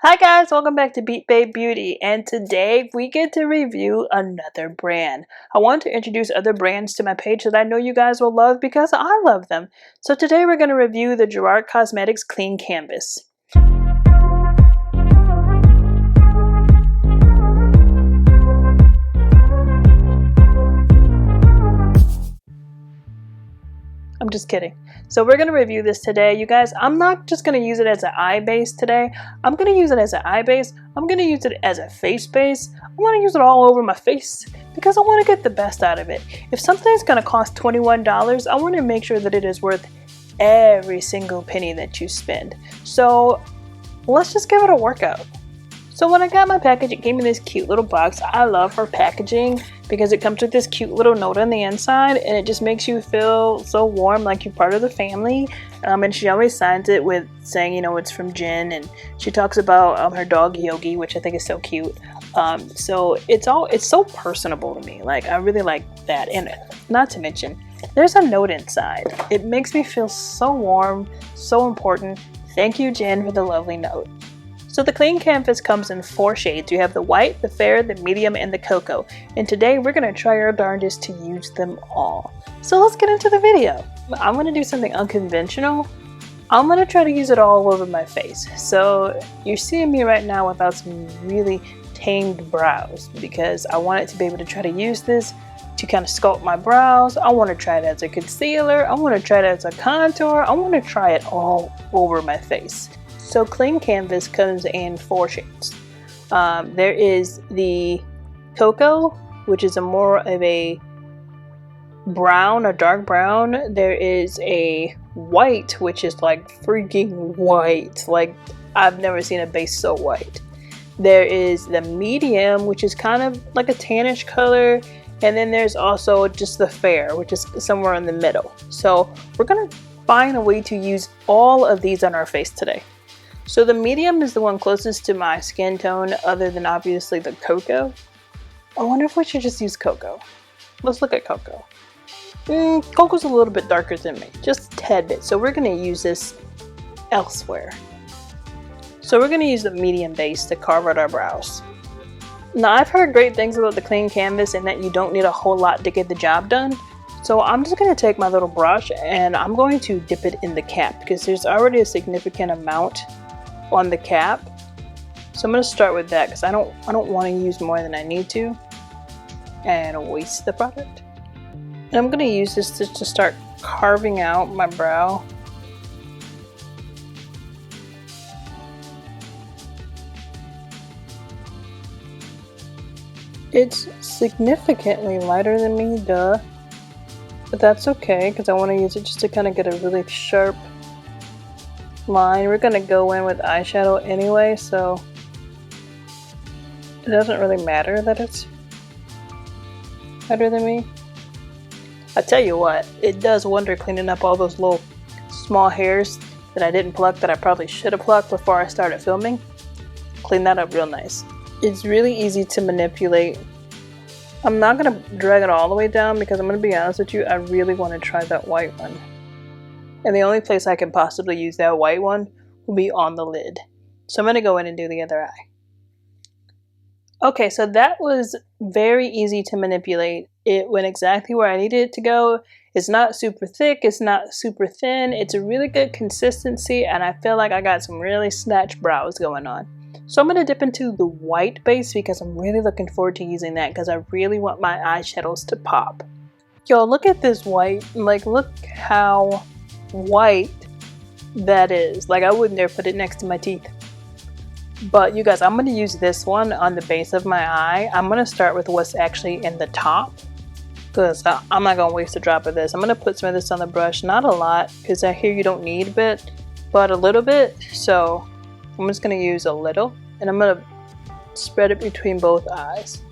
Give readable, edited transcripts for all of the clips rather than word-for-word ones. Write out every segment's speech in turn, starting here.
Hi guys, welcome back to Beat Babe Beauty, and today we get to review another brand. I want to introduce other brands to my page that I know you guys will love because I love them. So today we're going to review the Gerard Cosmetics Clean Canvas. I'm just kidding. So we're going to review this today, you guys. I'm not just going to use it as an eye base today. I'm going to use it as an eye base. I'm going to use it as a face base. I want to use it all over my face because I want to get the best out of it. If something's going to cost $21, I want to make sure that it is worth every single penny that you spend. So let's just give it a workout. So when I got my package, it came in this cute little box. I love her packaging because it comes with this cute little note on the inside, and it just makes you feel so warm, like you're part of the family. And she always signs it with saying, you know, it's from Jen, and she talks about her dog Yogi, which I think is so cute. So it's so personable to me. Like, I really like that. And not to mention, there's a note inside. It makes me feel so warm, so important. Thank you, Jen, for the lovely note. So the Clean Canvas comes in 4 shades. You have the white, the fair, the medium, and the cocoa. And today we're going to try our darndest to use them all. So let's get into the video. I'm going to do something unconventional. I'm going to try to use it all over my face. So you're seeing me right now without some really tamed brows because I wanted to be able to try to use this to kind of sculpt my brows. I want to try it as a concealer. I want to try it as a contour. I want to try it all over my face. So Clean Canvas comes in 4 shades. There is the cocoa, which is more of a brown, a dark brown. There is a white, which is like freaking white. Like, I've never seen a base so white. There is the medium, which is kind of like a tannish color. And then there's also just the fair, which is somewhere in the middle. So we're gonna find a way to use all of these on our face today. So the medium is the one closest to my skin tone, other than obviously the cocoa. I wonder if we should just use cocoa. Let's look at cocoa. Cocoa's a little bit darker than me, just a tad bit. So we're gonna use this elsewhere. So we're gonna use the medium base to carve out our brows. Now, I've heard great things about the Clean Canvas and that you don't need a whole lot to get the job done. So I'm just going to take my little brush and I'm going to dip it in the cap because there's already a significant amount on the cap. So I'm going to start with that because I don't want to use more than I need to and waste the product. And I'm going to use this to start carving out my brow. It's significantly lighter than me, duh. But that's okay because I want to use it just to kind of get a really sharp line. We're going to go in with eyeshadow anyway, so it doesn't really matter that it's lighter than me. I tell you what, it does wonder cleaning up all those little small hairs that I didn't pluck that I probably should have plucked before I started filming. Clean that up real nice. It's really easy to manipulate. I'm not going to drag it all the way down because I'm going to be honest with you, I really want to try that white one. And the only place I can possibly use that white one will be on the lid. So I'm going to go in and do the other eye. Okay, so that was very easy to manipulate. It went exactly where I needed it to go. It's not super thick, it's not super thin. It's a really good consistency and I feel like I got some really snatched brows going on. So I'm going to dip into the white base because I'm really looking forward to using that because I really want my eyeshadows to pop. Yo, look at this white. Like, look how white that is. Like, I wouldn't dare put it next to my teeth. But you guys, I'm going to use this one on the base of my eye. I'm going to start with what's actually in the top because I'm not going to waste a drop of this. I'm going to put some of this on the brush. Not a lot because I hear you don't need a bit, but a little bit. So I'm just going to use a little and I'm going to spread it between both eyes.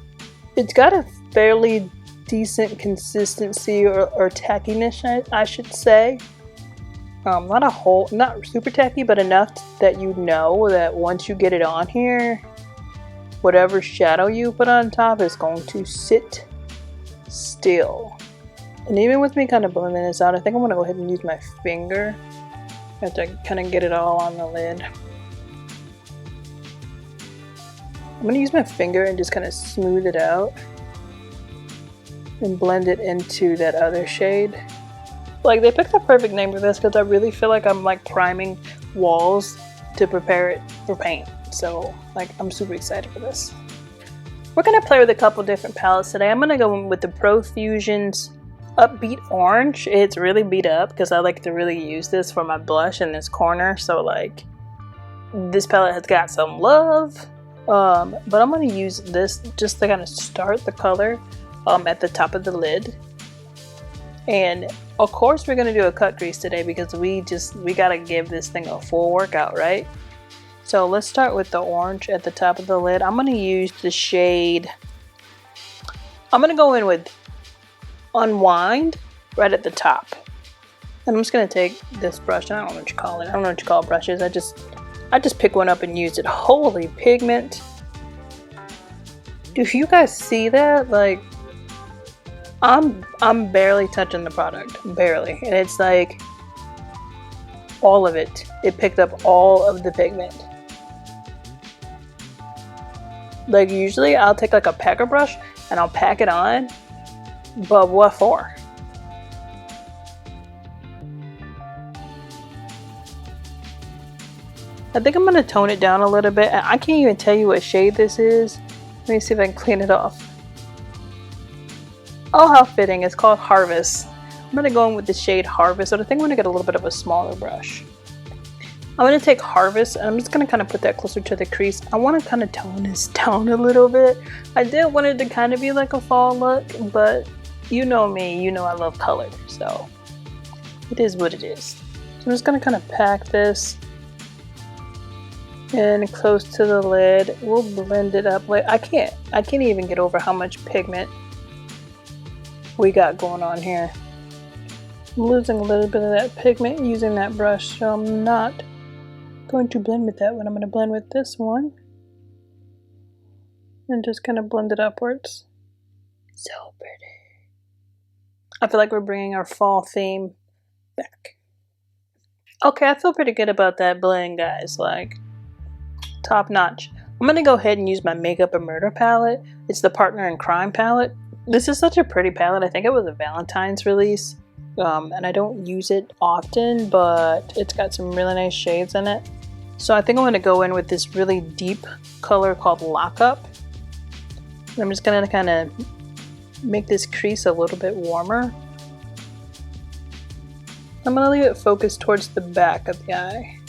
It's got a fairly decent consistency or tackiness, I should say. Not super tacky, but enough that you know that once you get it on here, whatever shadow you put on top is going to sit still. And even with me kind of blending this out, I think I'm going to go ahead and use my finger. I have to kind of get it all on the lid. I'm going to use my finger and just kind of smooth it out and blend it into that other shade. Like, they picked the perfect name for this because I really feel like I'm like priming walls to prepare it for paint. So like, I'm super excited for this. We're going to play with a couple different palettes today. I'm going to go in with the Profusion's Upbeat Orange. It's really beat up because I like to really use this for my blush in this corner. So like, this palette has got some love. But I'm going to use this just to kind of start the color at the top of the lid. And of course we're going to do a cut crease today because we got to give this thing a full workout, right? So let's start with the orange at the top of the lid. I'm going to use the shade, I'm going to go in with Unwind right at the top. And I'm just going to take this brush, I don't know what you call it. I don't know what you call brushes. I just pick one up and use it. Holy pigment. If you guys see that, like, I'm barely touching the product, barely, and it's like all of it. It picked up all of the pigment. Like, usually I'll take like a packer brush and I'll pack it on, but what for? I think I'm gonna tone it down a little bit. I can't even tell you what shade this is. Let me see if I can clean it off. Oh, how fitting. It's called Harvest. I'm going to go in with the shade Harvest. So I think I'm going to get a little bit of a smaller brush. I'm going to take Harvest and I'm just going to kind of put that closer to the crease. I want to kind of tone this down a little bit. I did want it to kind of be like a fall look, but you know me, you know I love color. So it is what it is. So I'm just going to kind of pack this in close to the lid. We'll blend it up. Like, I can't even get over how much pigment we got going on here. I'm losing a little bit of that pigment using that brush, so I'm not going to blend with that one. I'm going to blend with this one and just kind of blend it upwards. So pretty. I feel like we're bringing our fall theme back. Okay, I feel pretty good about that blend, guys. Like, top notch. I'm going to go ahead and use my Makeup and Murder palette. It's the Partner in Crime palette. This is such a pretty palette. I think it was a Valentine's release, and I don't use it often, but it's got some really nice shades in it. So I think I'm going to go in with this really deep color called Lockup. And I'm just going to kind of make this crease a little bit warmer. I'm going to leave it focused towards the back of the eye.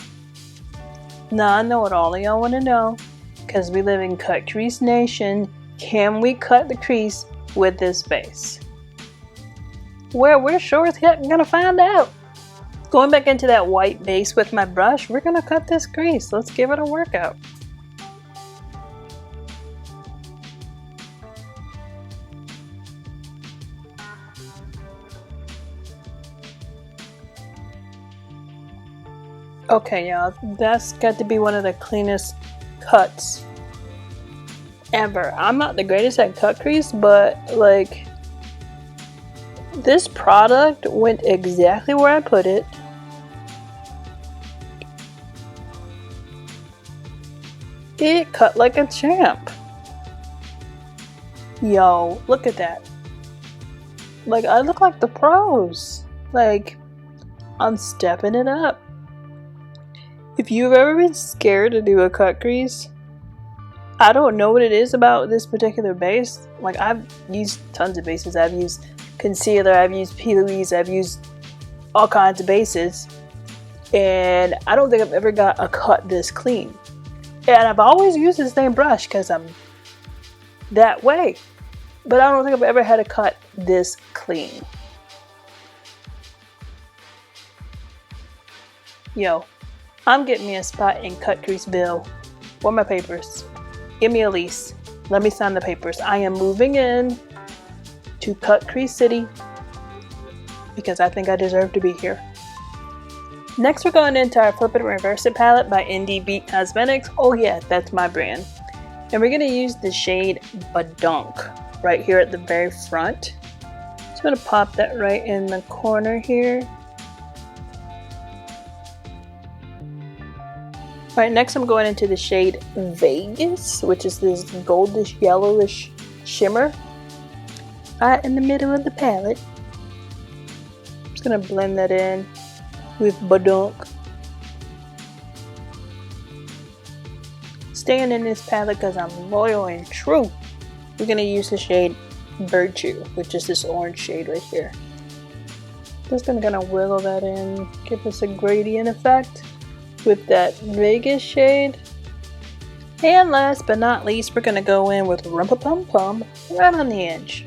Now I know what all of y'all want to know, because we live in Cut Crease Nation. Can we cut the crease with this base? Well, we're sure as heck gonna find out. Going back into that white base with my brush, we're gonna cut this crease. Let's give it a workout. Okay, y'all, that's got to be one of the cleanest cuts ever. I'm not the greatest at cut crease, but like, this product went exactly where I put it. It cut like a champ. Yo, look at that. Like, I look like the pros. Like, I'm stepping it up. If you've ever been scared to do a cut crease, I don't know what it is about this particular base. Like, I've used tons of bases. I've used concealer, I've used P. Louise, I've used all kinds of bases, and I don't think I've ever got a cut this clean. And I've always used the same brush because I'm that way, but I don't think I've ever had a cut this clean. Yo, I'm getting me a spot in Cut Creaseville. Where are my papers? Give me a lease. Let me sign the papers. I am moving in to Cut Crease City because I think I deserve to be here. Next, we're going into our Flip It and Reverse It palette by Indi Cosmetics. Oh yeah, that's my brand. And we're going to use the shade Badunk right here at the very front. Just going to pop that right in the corner here. Alright, next I'm going into the shade Vegas, which is this goldish yellowish shimmer. Right in the middle of the palette. I'm just gonna blend that in with Badunk. Staying in this palette because I'm loyal and true. We're gonna use the shade Virtue, which is this orange shade right here. Just gonna kind of wiggle that in, give us a gradient effect with that Vegas shade. And last but not least, we're gonna go in with Rumpa Pum Pum right on the edge.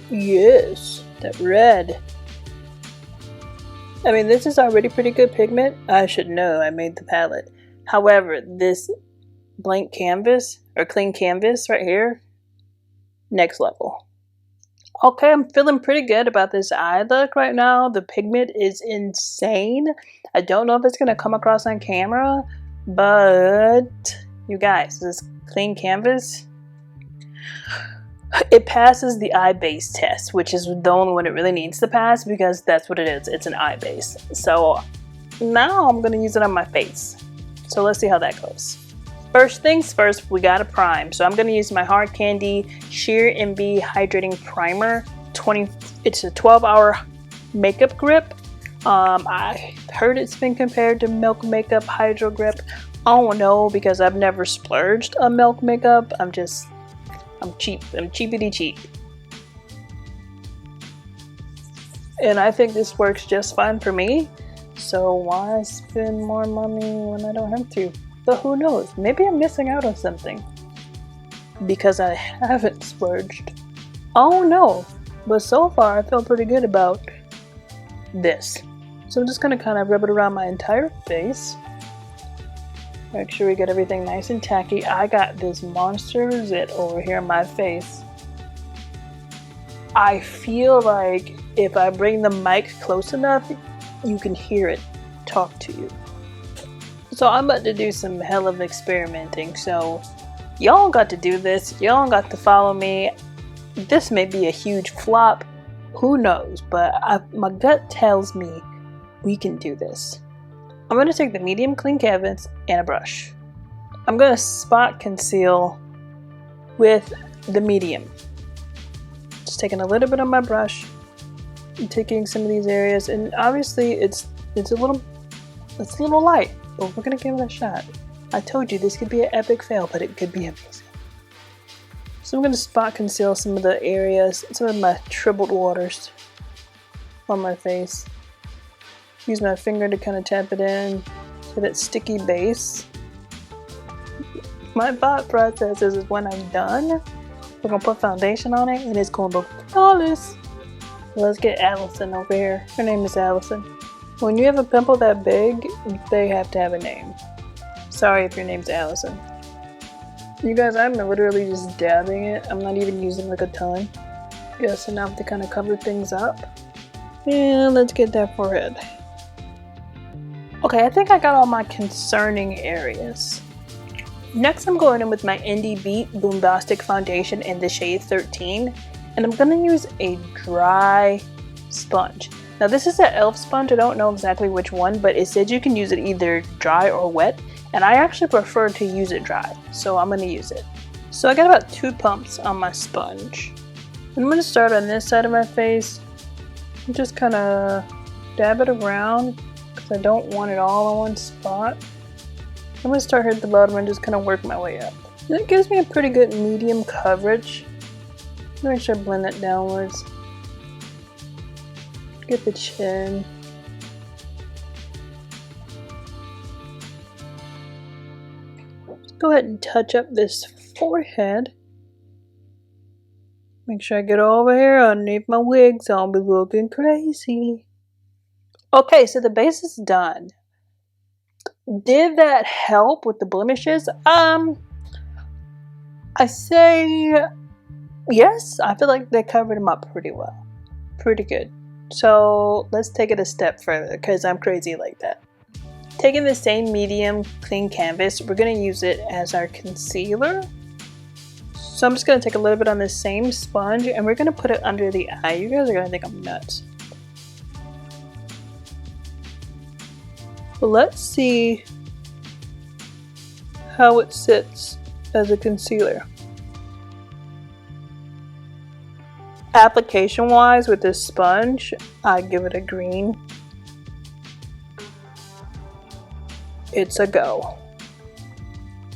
Yes, that red. I mean, this is already pretty good pigment. I should know, I made the palette. However, this blank canvas, or clean canvas right here, next level. Okay, I'm feeling pretty good about this eye look right now. The pigment is insane. I don't know if it's going to come across on camera, but you guys, this clean canvas, it passes the eye base test, which is the only one it really needs to pass because that's what it is. It's an eye base. So now I'm going to use it on my face. So let's see how that goes. First things first, we got to prime. So I'm going to use my Hard Candy Sheer MB Hydrating Primer. It's a 12-hour makeup grip. I heard it's been compared to Milk Makeup Hydro Grip. I don't know because I've never splurged on Milk Makeup. I'm cheap. I'm cheapity cheap. And I think this works just fine for me. So why spend more money when I don't have to? But who knows? Maybe I'm missing out on something. Because I haven't splurged. Oh no. But so far I feel pretty good about this. So I'm just going to kind of rub it around my entire face. Make sure we get everything nice and tacky. I got this monster rosette over here on my face. I feel like if I bring the mic close enough, you can hear it talk to you. So I'm about to do some hell of experimenting. So y'all got to do this. Y'all got to follow me. This may be a huge flop. Who knows? But my gut tells me we can do this. I'm going to take the medium clean canvas and a brush. I'm going to spot conceal with the medium. Just taking a little bit on my brush and taking some of these areas, and obviously it's a little light, but we're going to give it a shot. I told you this could be an epic fail, but it could be amazing. So I'm going to spot conceal some of the areas, some of my troubled waters on my face. Use my finger to kind of tap it in to that sticky base. My thought process is when I'm done, we're going to put foundation on it and it's going to look flawless. Let's get Allison over here. Her name is Allison. When you have a pimple that big, they have to have a name. Sorry if your name's Allison. You guys, I'm literally just dabbing it. I'm not even using like a ton. Just enough to kind of cover things up. And let's get that forehead. Okay, I think I got all my concerning areas. Next, I'm going in with my Indi Boombastic foundation in the shade 13. And I'm going to use a dry sponge. Now this is an e.l.f. sponge. I don't know exactly which one, but it said you can use it either dry or wet. And I actually prefer to use it dry. So I'm going to use it. So I got about 2 pumps on my sponge. I'm going to start on this side of my face. And just kind of dab it around. I don't want it all in one spot. I'm going to start here at the bottom and just kind of work my way up. And it gives me a pretty good medium coverage. Make sure I blend that downwards. Get the chin. Let's go ahead and touch up this forehead. Make sure I get over here underneath my wig so I'll be looking crazy. Okay, so the base is done. Did that help with the blemishes? I say yes. I feel like they covered them up pretty well. Pretty good. So let's take it a step further because I'm crazy like that. Taking the same medium clean canvas, we're going to use it as our concealer. So I'm just going to take a little bit on the same sponge and we're going to put it under the eye. You guys are going to think I'm nuts. let's see how it sits as a concealer. Application wise with this sponge, I give it a green. It's a go.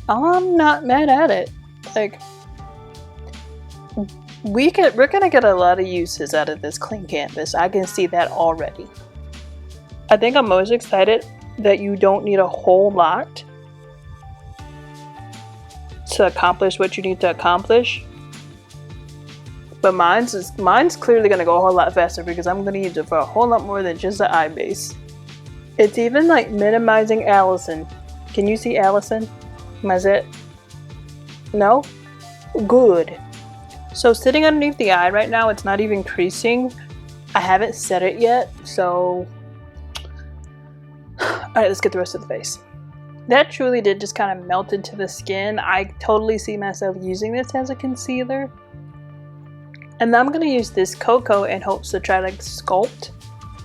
I'm not mad at it. Like, we're gonna get a lot of uses out of this clean canvas. I can see that already. I think I'm most excited that you don't need a whole lot to accomplish what you need to accomplish. But mine's clearly gonna go a whole lot faster because I'm gonna use it for a whole lot more than just the eye base. It's even like minimizing Allison. Can you see Allison? Is it? No? Good. So sitting underneath the eye right now, it's not even creasing. I haven't set it yet, so... Alright, let's get the rest of the face. That truly did just kind of melt into the skin. I totally see myself using this as a concealer. And then I'm going to use this cocoa in hopes to try to sculpt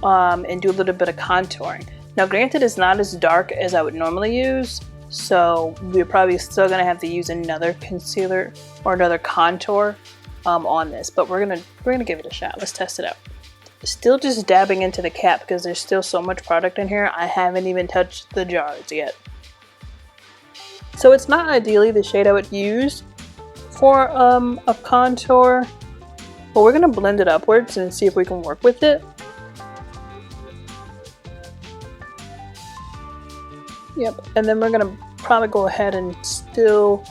and do a little bit of contouring. Now granted, it's not as dark as I would normally use, so we're probably still going to have to use another concealer or another contour on this, but we're gonna give it a shot. Let's test it out. Still just dabbing into the cap because there's still so much product in here. I haven't even touched the jars yet. So it's not ideally the shade I would use for a contour, but we're gonna blend it upwards and see if we can work with it. Yep, and then we're gonna probably go ahead and still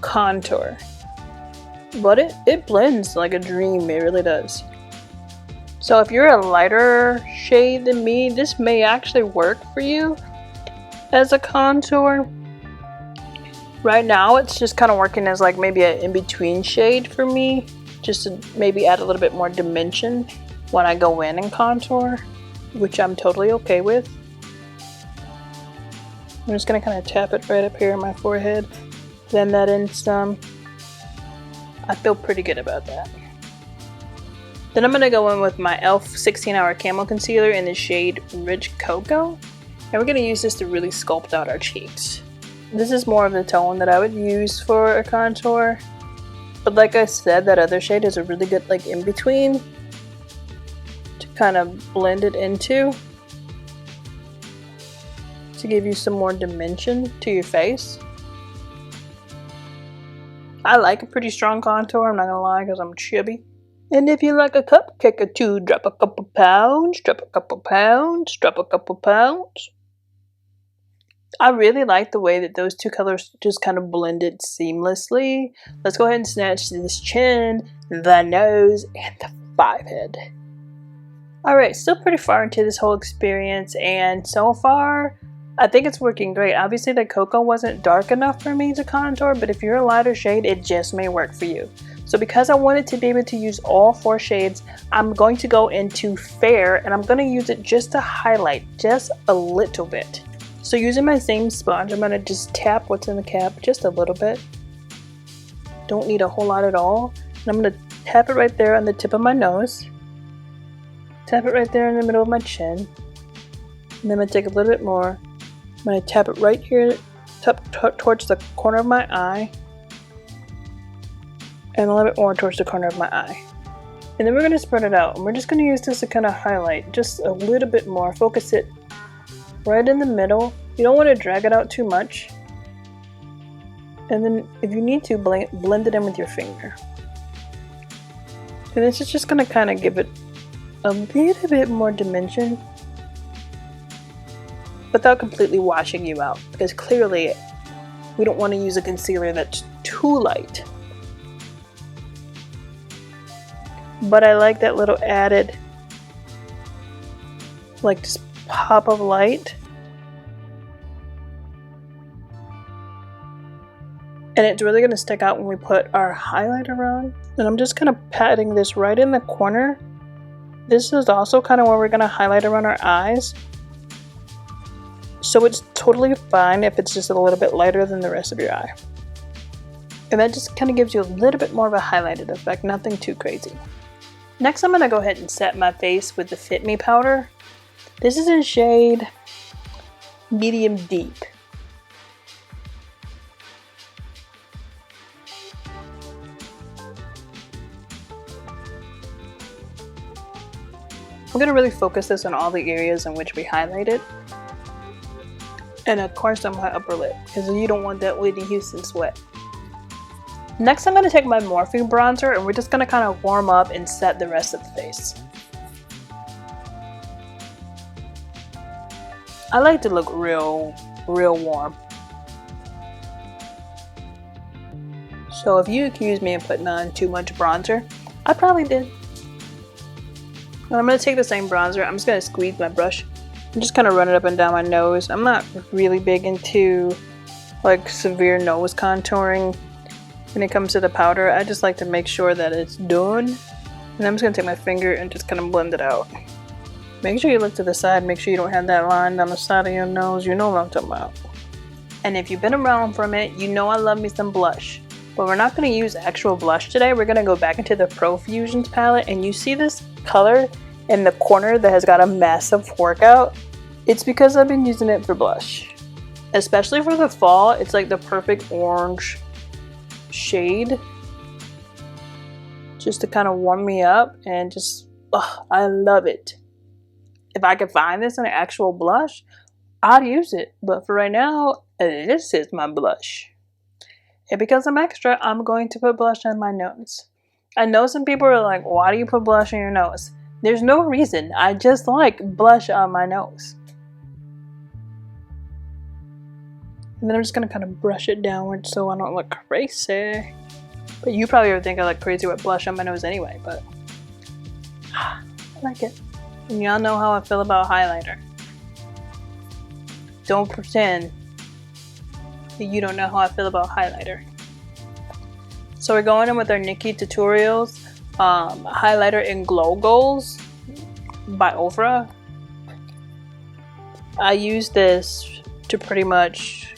contour. But it blends like a dream, it really does. So if you're a lighter shade than me, this may actually work for you as a contour. Right now it's just kind of working as like maybe an in-between shade for me, just to maybe add a little bit more dimension when I go in and contour, which I'm totally okay with. I'm just gonna kind of tap it right up here in my forehead, blend that in some. I feel pretty good about that. Then I'm gonna go in with my e.l.f. 16-hour camo concealer in the shade Rich Cocoa, and we're gonna use this to really sculpt out our cheeks. This is more of the tone that I would use for a contour, but like I said, that other shade is a really good like in between to kind of blend it into, to give you some more dimension to your face. I like a pretty strong contour, I'm not gonna lie, because I'm chubby. And if you like a cupcake or two, drop a couple pounds, drop a couple pounds, drop a couple pounds. I really like the way that those two colors just kind of blended seamlessly. Let's go ahead and snatch this chin, the nose, and the forehead. Alright, still pretty far into this whole experience, and so far, I think it's working great. Obviously the cocoa wasn't dark enough for me to contour, but if you're a lighter shade, it just may work for you. So because I wanted to be able to use all 4 shades, I'm going to go into Fair, and I'm going to use it just to highlight just a little bit. So using my same sponge, I'm going to just tap what's in the cap just a little bit. Don't need a whole lot at all. And I'm going to tap it right there on the tip of my nose. Tap it right there in the middle of my chin. And then I'm going to take a little bit more. I'm going to tap it right here towards the corner of my eye. And a little bit more towards the corner of my eye. And then we're going to spread it out. And we're just going to use this to kind of highlight just a little bit more. Focus it right in the middle. You don't want to drag it out too much. And then if you need to, blend it in with your finger. And this is just going to kind of give it a little bit more dimension without completely washing you out, because clearly we don't want to use a concealer that's too light. But I like that little added like just pop of light. And it's really going to stick out when we put our highlighter on. And I'm just kind of patting this right in the corner. This is also kind of where we're going to highlight around our eyes. So it's totally fine if it's just a little bit lighter than the rest of your eye. And that just kind of gives you a little bit more of a highlighted effect, nothing too crazy. Next, I'm going to go ahead and set my face with the Fit Me powder. This is in shade medium deep. I'm going to really focus this on all the areas in which we highlighted. And of course on my upper lip, because you don't want that Whitney Houston sweat. Next I'm going to take my Morphe bronzer and we're just going to kind of warm up and set the rest of the face. I like to look real warm. So if you accuse me of putting on too much bronzer, I probably did. And I'm going to take the same bronzer, I'm just going to squeeze my brush and just kind of run it up and down my nose. I'm not really big into like severe nose contouring when it comes to the powder. I just like to make sure that it's done. And I'm just going to take my finger and just kind of blend it out. Make sure you look to the side, make sure you don't have that line down the side of your nose. You know what I'm talking about. And if you've been around for a minute, you know I love me some blush. But we're not going to use actual blush today. We're going to go back into the Profusion palette, and you see this color in the corner that has got a massive workout. It's because I've been using it for blush. Especially for the fall, it's like the perfect orange shade. Just to kind of warm me up and just, I love it. If I could find this in an actual blush, I'd use it. But for right now, this is my blush. And because I'm extra, I'm going to put blush on my nose. I know some people are like, why do you put blush on your nose? There's no reason. I just like blush on my nose. And then I'm just going to kind of brush it downward so I don't look crazy. But you probably would think I look crazy with blush on my nose anyway, but I like it. And y'all know how I feel about highlighter. Don't pretend you don't know how I feel about highlighter. So we're going in with our Nikki Tutorials highlighter in Glow Goals by Ofra. I use this to pretty much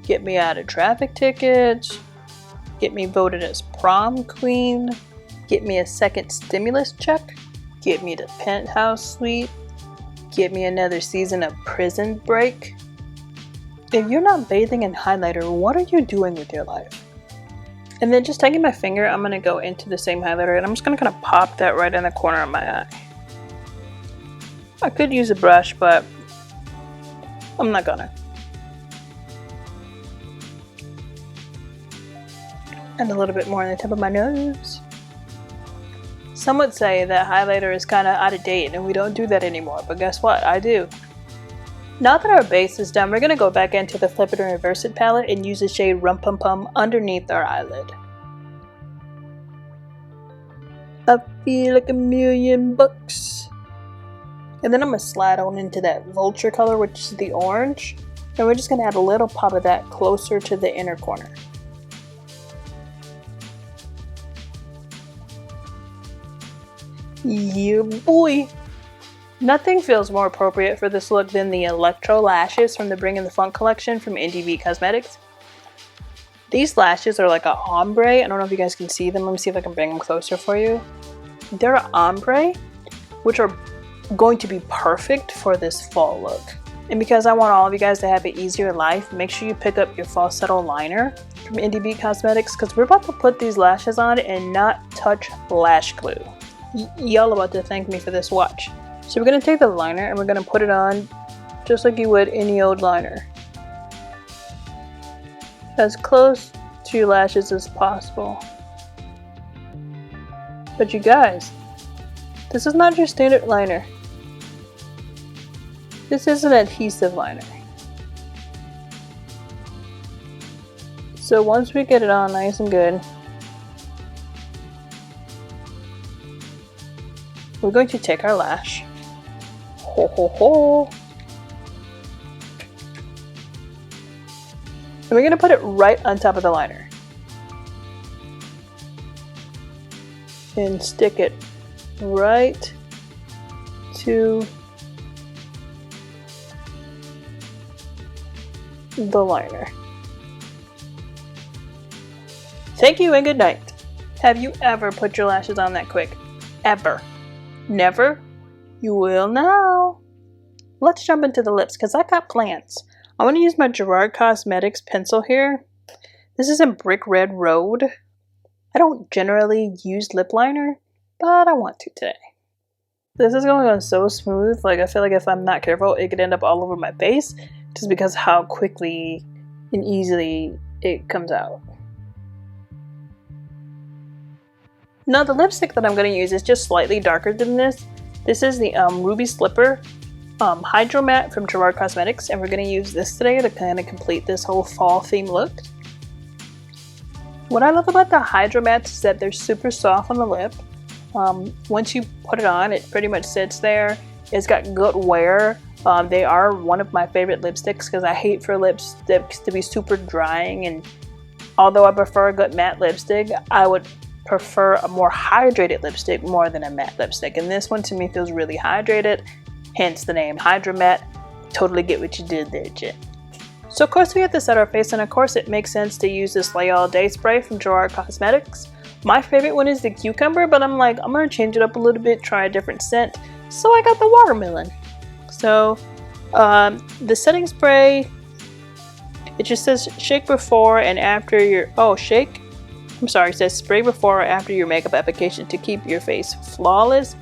get me out of traffic tickets, get me voted as prom queen, get me a second stimulus check, get me the penthouse suite, get me another season of Prison Break. If you're not bathing in highlighter, what are you doing with your life? And then just taking my finger, I'm going to go into the same highlighter and I'm just going to kind of pop that right in the corner of my eye. I could use a brush, but I'm not gonna. And a little bit more on the tip of my nose. Some would say that highlighter is kind of out of date and we don't do that anymore, but guess what? I do. Now that our base is done, we're going to go back into the Flip It and Reverse It palette and use the shade Rum Pum Pum underneath our eyelid. I feel like $1,000,000. And then I'm going to slide on into that vulture color, which is the orange. And we're just going to add a little pop of that closer to the inner corner. Yeah, boy! Nothing feels more appropriate for this look than the Electro lashes from the Bring in the Funk collection from Indi Cosmetics. These lashes are like an ombre. I don't know if you guys can see them. Let me see if I can bring them closer for you. They're an ombre, which are going to be perfect for this fall look. And because I want all of you guys to have an easier life, make sure you pick up your Falsetto Liner from Indi Cosmetics, because we're about to put these lashes on and not touch lash glue. Y'all about to thank me for this, watch. So we're going to take the liner and we're going to put it on just like you would any old liner. As close to your lashes as possible. But you guys, this is not your standard liner. This is an adhesive liner. So once we get it on nice and good, we're going to take our lash. Ho ho ho! And we're going to put it right on top of the liner. And stick it right to the liner. Thank you and good night. Have you ever put your lashes on that quick? Ever? Never? You will now. let's jump into the lips because I got plans. I'm going to use my Gerard Cosmetics pencil here. This is in Brick Red Road. I don't generally use lip liner, but I want to today. This is going on so smooth, like I feel like if I'm not careful, it could end up all over my face just because how quickly and easily it comes out. Now the lipstick that I'm going to use is just slightly darker than this. This is the Ruby Slipper Hydro Matte from Gerard Cosmetics, and we're going to use this today to kind of complete this whole fall theme look. What I love about the Hydro Mattes is that they're super soft on the lip. Once you put it on, it pretty much sits there. It's got good wear. They are one of my favorite lipsticks because I hate for lipsticks to be super drying, and although I prefer a good matte lipstick, I would prefer a more hydrated lipstick more than a matte lipstick, and this one to me feels really hydrated, hence the name Hydra Matte. Totally get what you did there, Jen. So of course we have to set our face, and of course it makes sense to use this Lay All Day spray from Gerard Cosmetics. My favorite one is the cucumber, but I'm like, I'm gonna change it up a little bit, try a different scent. So I got the watermelon. So the setting spray, it just says shake before and after your, it says spray before or after your makeup application to keep your face flawless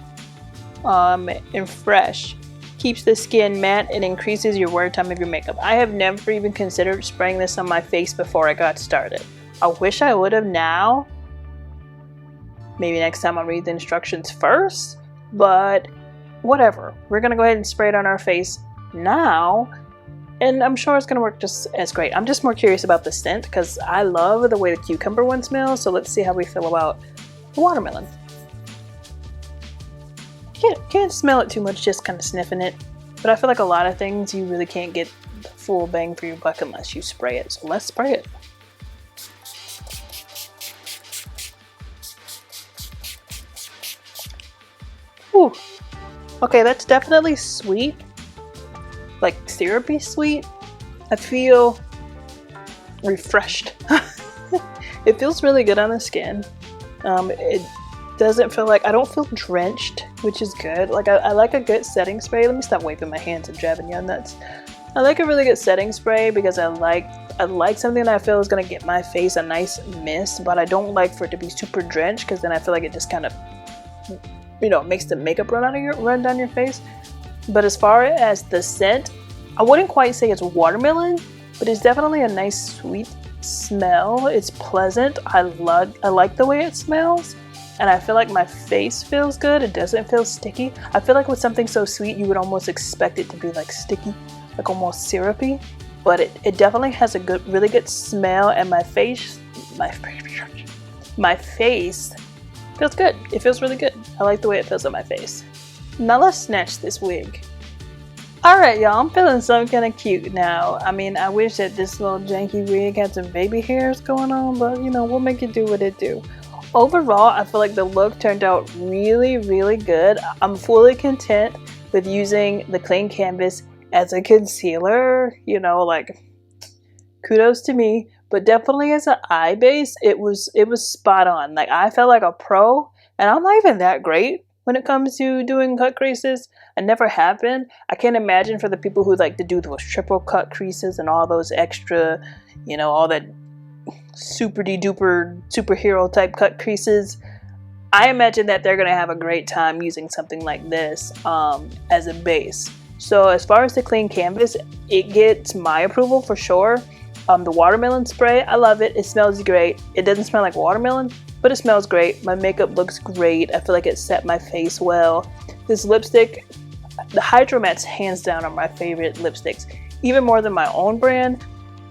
and fresh. Keeps the skin matte and increases your wear time of your makeup. I have never even considered spraying this on my face before I got started. I wish I would have now. Maybe next time I'll read the instructions first, but whatever. We're gonna go ahead and spray it on our face now, and I'm sure it's gonna work just as great. I'm just more curious about the scent because I love the way the cucumber one smells, so let's see how we feel about the watermelon. Can't smell it too much, just kind of sniffing it, but I feel like a lot of things you really can't get the full bang for your buck unless you spray it, so let's spray it. Whew. Okay, that's definitely sweet, like syrupy sweet. I feel refreshed. It feels really good on the skin. It doesn't feel like, I don't feel drenched, which is good. Like I like a good setting spray. Let me stop waving my hands and jabbing you nuts. I like a really good setting spray because I like something that I feel is gonna get my face a nice mist, but I don't like for it to be super drenched because then I feel like it just kind of, you know, makes the makeup run down your face. But as far as the scent, I wouldn't quite say it's watermelon, but it's definitely a nice sweet smell. It's pleasant. I like the way it smells, and I feel like my face feels good. It doesn't feel sticky. I feel like with something so sweet, you would almost expect it to be like sticky, like almost syrupy, but it definitely has a really good smell, and my face feels good. It feels really good. I like the way it feels on my face. Now let's snatch this wig. Alright y'all, I'm feeling some kind of cute now. I mean, I wish that this little janky wig had some baby hairs going on, but you know, we'll make it do what it do. Overall, I feel like the look turned out really, really good. I'm fully content with using the clean canvas as a concealer. You know, like, kudos to me. But definitely as an eye base, it was spot on. Like, I felt like a pro, and I'm not even that great when it comes to doing cut creases. I never have been. I can't imagine for the people who like to do those triple cut creases and all those extra, you know, all that super duper superhero type cut creases. I imagine that they're gonna have a great time using something like this as a base. So as far as the clean canvas, it gets my approval for sure. The watermelon spray, I love it. It smells great. It doesn't smell like watermelon, but it smells great. My makeup looks great. I feel like it set my face well. This lipstick, the Hydro Mattes hands down are my favorite lipsticks, even more than my own brand.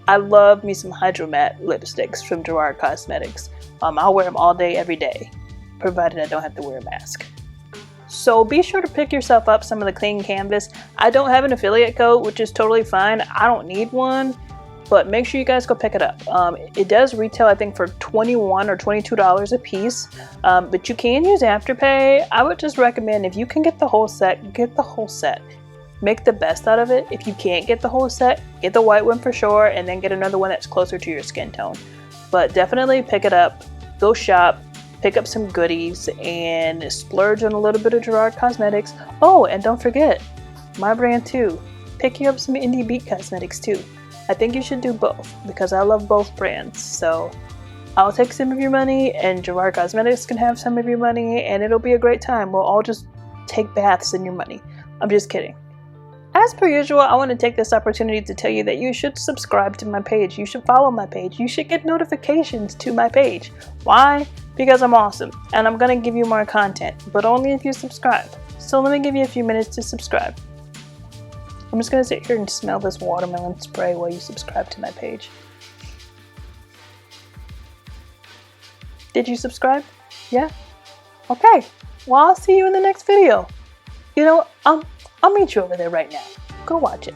I love me some Hydro Matte lipsticks from Gerard Cosmetics. I'll wear them all day, every day, provided I don't have to wear a mask. So be sure to pick yourself up some of the clean canvas. I don't have an affiliate code, which is totally fine. I don't need one, but make sure you guys go pick it up. It does retail, I think, for $21 or $22 a piece, but you can use Afterpay. I would just recommend, if you can get the whole set, get the whole set. Make the best out of it. If you can't get the whole set, get the white one for sure, and then get another one that's closer to your skin tone. But definitely pick it up, go shop, pick up some goodies, and splurge on a little bit of Gerard Cosmetics. Oh, and don't forget, my brand too. Pick you up some Indie Beat cosmetics too. I think you should do both because I love both brands. So I'll take some of your money and Gerard Cosmetics can have some of your money and it'll be a great time. We'll all just take baths in your money. I'm just kidding. As per usual, I want to take this opportunity to tell you that you should subscribe to my page. You should follow my page. You should get notifications to my page. Why? Because I'm awesome and I'm going to give you more content, but only if you subscribe. So let me give you a few minutes to subscribe. I'm just going to sit here and smell this watermelon spray while you subscribe to my page. Did you subscribe? Yeah? Okay. Well, I'll see you in the next video. You know, I'll meet you over there right now. Go watch it.